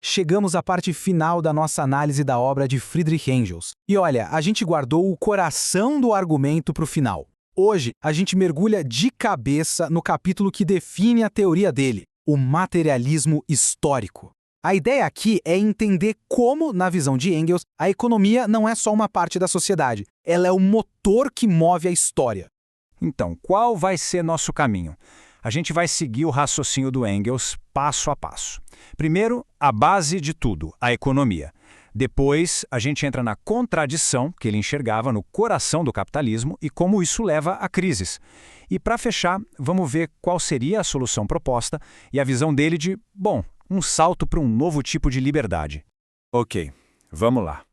chegamos à parte final da nossa análise da obra de Friedrich Engels. E olha, a gente guardou o coração do argumento para o final. Hoje, a gente mergulha de cabeça no capítulo que define a teoria dele, o materialismo histórico. A ideia aqui é entender como, na visão de Engels, a economia não é só uma parte da sociedade, ela é o motor que move a história. Então, qual vai ser nosso caminho? A gente vai seguir o raciocínio do Engels passo a passo. Primeiro, a base de tudo, a economia. Depois, a gente entra na contradição que ele enxergava no coração do capitalismo e como isso leva a crises. E para fechar, vamos ver qual seria a solução proposta e a visão dele de, bom, um salto para um novo tipo de liberdade. Ok, vamos lá.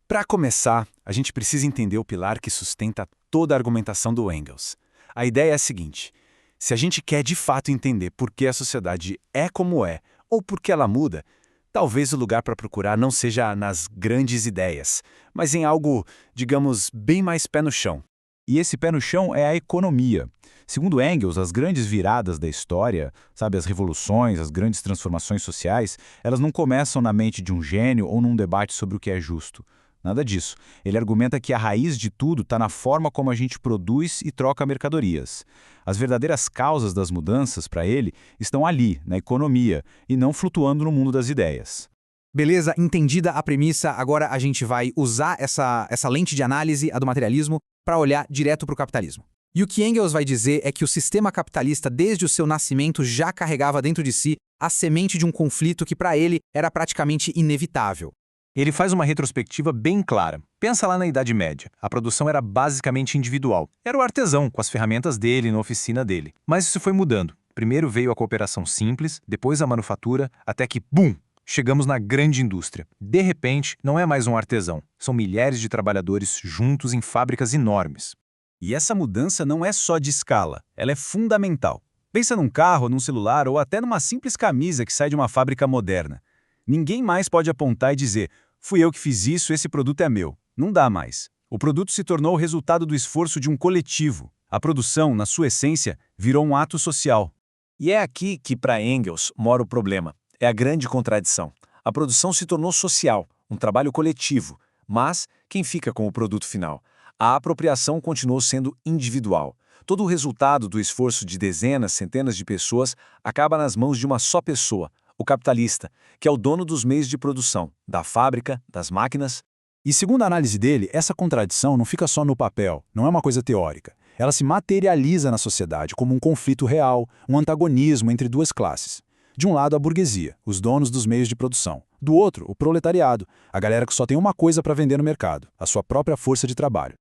Para começar, a gente precisa entender o pilar que sustenta toda a argumentação do Engels. A ideia é a seguinte: se a gente quer de fato entender por que a sociedade é como é, ou por que ela muda, talvez o lugar para procurar não seja nas grandes ideias, mas em algo, digamos, bem mais pé no chão. E esse pé no chão é a economia. Segundo Engels, as grandes viradas da história, as revoluções, as grandes transformações sociais, elas não começam na mente de um gênio ou num debate sobre o que é justo. Nada disso. Ele argumenta que a raiz de tudo está na forma como a gente produz e troca mercadorias. As verdadeiras causas das mudanças, para ele, estão ali, na economia, e não flutuando no mundo das ideias. Beleza, entendida a premissa, agora a gente vai usar essa lente de análise, a do materialismo, para olhar direto para o capitalismo. E o que Engels vai dizer é que o sistema capitalista, desde o seu nascimento, já carregava dentro de si a semente de um conflito que, para ele, era praticamente inevitável. Ele faz uma retrospectiva bem clara. Pensa lá na Idade Média. A produção era basicamente individual. Era o artesão, com as ferramentas dele, na oficina dele. Mas isso foi mudando. Primeiro veio a cooperação simples, depois a manufatura, até que, bum! Chegamos na grande indústria. De repente, não é mais um artesão. São milhares de trabalhadores juntos em fábricas enormes. E essa mudança não é só de escala, ela é fundamental. Pensa num carro, num celular ou até numa simples camisa que sai de uma fábrica moderna. Ninguém mais pode apontar e dizer: fui eu que fiz isso, esse produto é meu. Não dá mais. O produto se tornou o resultado do esforço de um coletivo. A produção, na sua essência, virou um ato social. E é aqui que, para Engels, mora o problema. É a grande contradição. A produção se tornou social, um trabalho coletivo, mas quem fica com o produto final? A apropriação continuou sendo individual. Todo o resultado do esforço de dezenas, centenas de pessoas acaba nas mãos de uma só pessoa, o capitalista, que é o dono dos meios de produção, da fábrica, das máquinas. E segundo a análise dele, essa contradição não fica só no papel, não é uma coisa teórica. Ela se materializa na sociedade como um conflito real, um antagonismo entre duas classes. De um lado, a burguesia, os donos dos meios de produção. Do outro, o proletariado, a galera que só tem uma coisa para vender no mercado, a sua própria força de trabalho.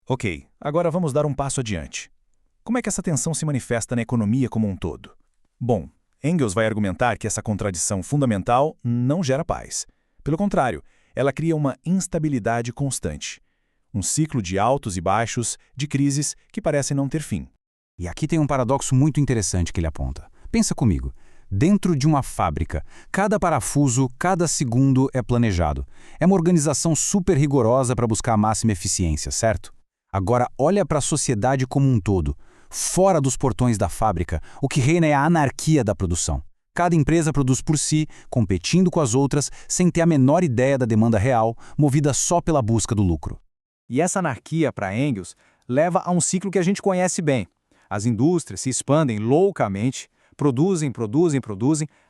Ok, agora vamos dar um passo adiante. Como é que essa tensão se manifesta na economia como um todo? Bom, Engels vai argumentar que essa contradição fundamental não gera paz. Pelo contrário, ela cria uma instabilidade constante. Um ciclo de altos e baixos, de crises que parecem não ter fim. E aqui tem um paradoxo muito interessante que ele aponta. Pensa comigo. Dentro de uma fábrica, cada parafuso, cada segundo é planejado. É uma organização super rigorosa para buscar a máxima eficiência, certo? Agora olha para a sociedade como um todo. Fora dos portões da fábrica, o que reina é a anarquia da produção. Cada empresa produz por si, competindo com as outras, sem ter a menor ideia da demanda real, movida só pela busca do lucro. E essa anarquia, para Engels, leva a um ciclo que a gente conhece bem. As indústrias se expandem loucamente, produzem,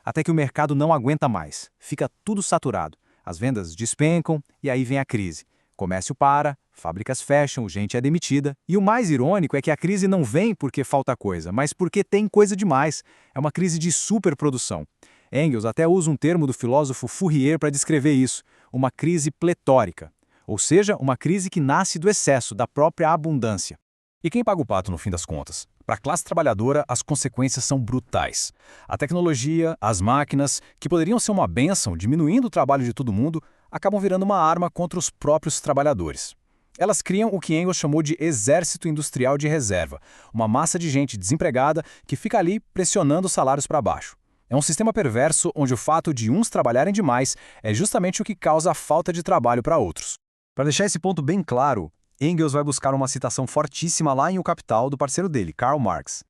até que o mercado não aguenta mais. Fica tudo saturado. As vendas despencam e aí vem a crise. Comércio para, fábricas fecham, gente é demitida. E o mais irônico é que a crise não vem porque falta coisa, mas porque tem coisa demais. É uma crise de superprodução. Engels até usa um termo do filósofo Fourier para descrever isso, uma crise pletórica. Ou seja, uma crise que nasce do excesso, da própria abundância. E quem paga o pato no fim das contas? Para a classe trabalhadora, as consequências são brutais. A tecnologia, as máquinas, que poderiam ser uma bênção, diminuindo o trabalho de todo mundo, acabam virando uma arma contra os próprios trabalhadores. Elas criam o que Engels chamou de exército industrial de reserva, uma massa de gente desempregada que fica ali pressionando os salários para baixo. É um sistema perverso onde o fato de uns trabalharem demais é justamente o que causa a falta de trabalho para outros. Para deixar esse ponto bem claro, Engels vai buscar uma citação fortíssima lá em O Capital do parceiro dele, Karl Marx.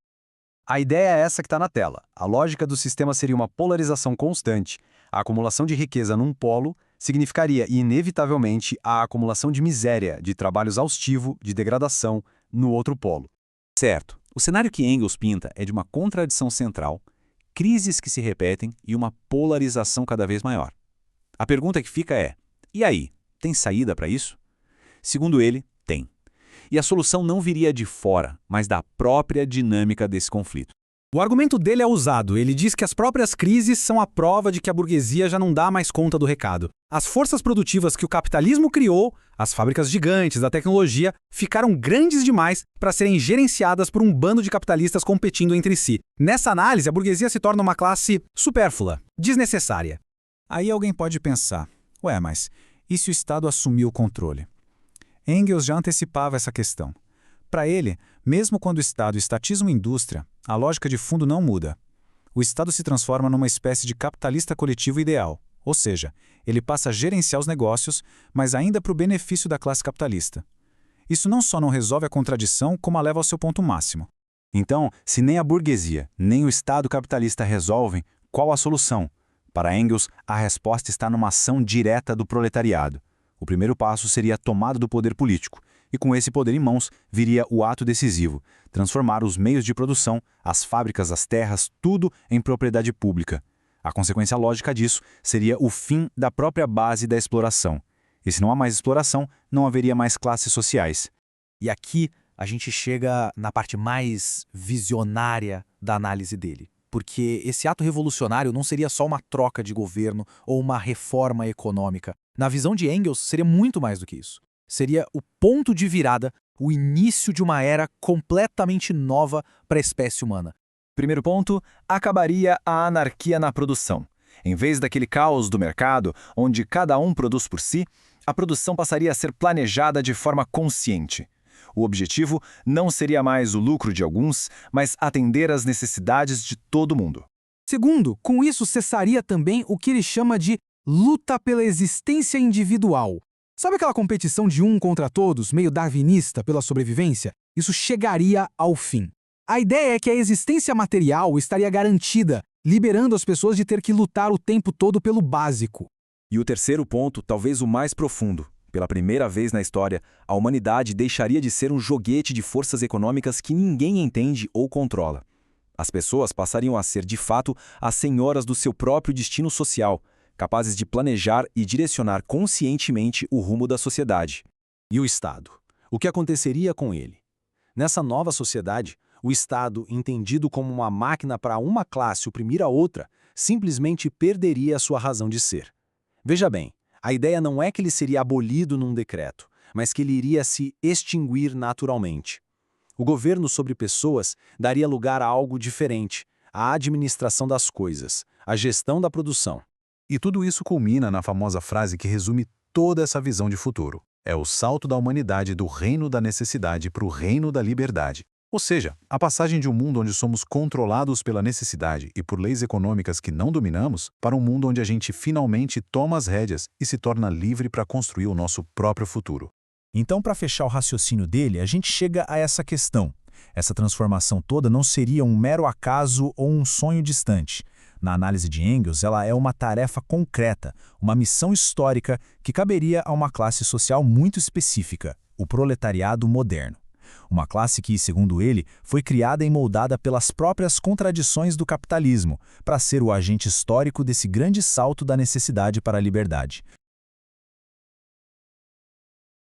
A ideia é essa que está na tela. A lógica do sistema seria uma polarização constante. A acumulação de riqueza num polo significaria, inevitavelmente, a acumulação de miséria, de trabalho exaustivo, de degradação, no outro polo. Certo. O cenário que Engels pinta é de uma contradição central, crises que se repetem e uma polarização cada vez maior. A pergunta que fica é: e aí, tem saída para isso? Segundo ele, tem. E a solução não viria de fora, mas da própria dinâmica desse conflito. O argumento dele é ousado. Ele diz que as próprias crises são a prova de que a burguesia já não dá mais conta do recado. As forças produtivas que o capitalismo criou, as fábricas gigantes da tecnologia, ficaram grandes demais para serem gerenciadas por um bando de capitalistas competindo entre si. Nessa análise, a burguesia se torna uma classe supérflua, desnecessária. Aí alguém pode pensar: ué, mas e se o Estado assumir o controle? Engels já antecipava essa questão. Para ele, mesmo quando o Estado estatiza uma indústria, a lógica de fundo não muda. O Estado se transforma numa espécie de capitalista coletivo ideal, ou seja, ele passa a gerenciar os negócios, mas ainda para o benefício da classe capitalista. Isso não só não resolve a contradição, como a leva ao seu ponto máximo. Então, se nem a burguesia, nem o Estado capitalista resolvem, qual a solução? Para Engels, a resposta está numa ação direta do proletariado. O primeiro passo seria a tomada do poder político, e com esse poder em mãos viria o ato decisivo, transformar os meios de produção, as fábricas, as terras, tudo em propriedade pública. A consequência lógica disso seria o fim da própria base da exploração. E se não há mais exploração, não haveria mais classes sociais. E aqui a gente chega na parte mais visionária da análise dele. Porque esse ato revolucionário não seria só uma troca de governo ou uma reforma econômica. Na visão de Engels, seria muito mais do que isso. Seria o ponto de virada, o início de uma era completamente nova para a espécie humana. Primeiro ponto, acabaria a anarquia na produção. Em vez daquele caos do mercado, onde cada um produz por si, a produção passaria a ser planejada de forma consciente. O objetivo não seria mais o lucro de alguns, mas atender às necessidades de todo mundo. Segundo, com isso cessaria também o que ele chama de luta pela existência individual. Sabe aquela competição de um contra todos, meio darwinista pela sobrevivência? Isso chegaria ao fim. A ideia é que a existência material estaria garantida, liberando as pessoas de ter que lutar o tempo todo pelo básico. E o terceiro ponto, talvez o mais profundo. Pela primeira vez na história, a humanidade deixaria de ser um joguete de forças econômicas que ninguém entende ou controla. As pessoas passariam a ser, de fato, as senhoras do seu próprio destino social, capazes de planejar e direcionar conscientemente o rumo da sociedade. E o Estado? O que aconteceria com ele? Nessa nova sociedade, o Estado, entendido como uma máquina para uma classe oprimir a outra, simplesmente perderia a sua razão de ser. Veja bem, a ideia não é que ele seria abolido num decreto, mas que ele iria se extinguir naturalmente. O governo sobre pessoas daria lugar a algo diferente, a administração das coisas, a gestão da produção. E tudo isso culmina na famosa frase que resume toda essa visão de futuro. É o salto da humanidade do reino da necessidade para o reino da liberdade. Ou seja, a passagem de um mundo onde somos controlados pela necessidade e por leis econômicas que não dominamos, para um mundo onde a gente finalmente toma as rédeas e se torna livre para construir o nosso próprio futuro. Então, para fechar o raciocínio dele, a gente chega a essa questão. Essa transformação toda não seria um mero acaso ou um sonho distante. Na análise de Engels, ela é uma tarefa concreta, uma missão histórica que caberia a uma classe social muito específica, o proletariado moderno. Uma classe que, segundo ele, foi criada e moldada pelas próprias contradições do capitalismo, para ser o agente histórico desse grande salto da necessidade para a liberdade.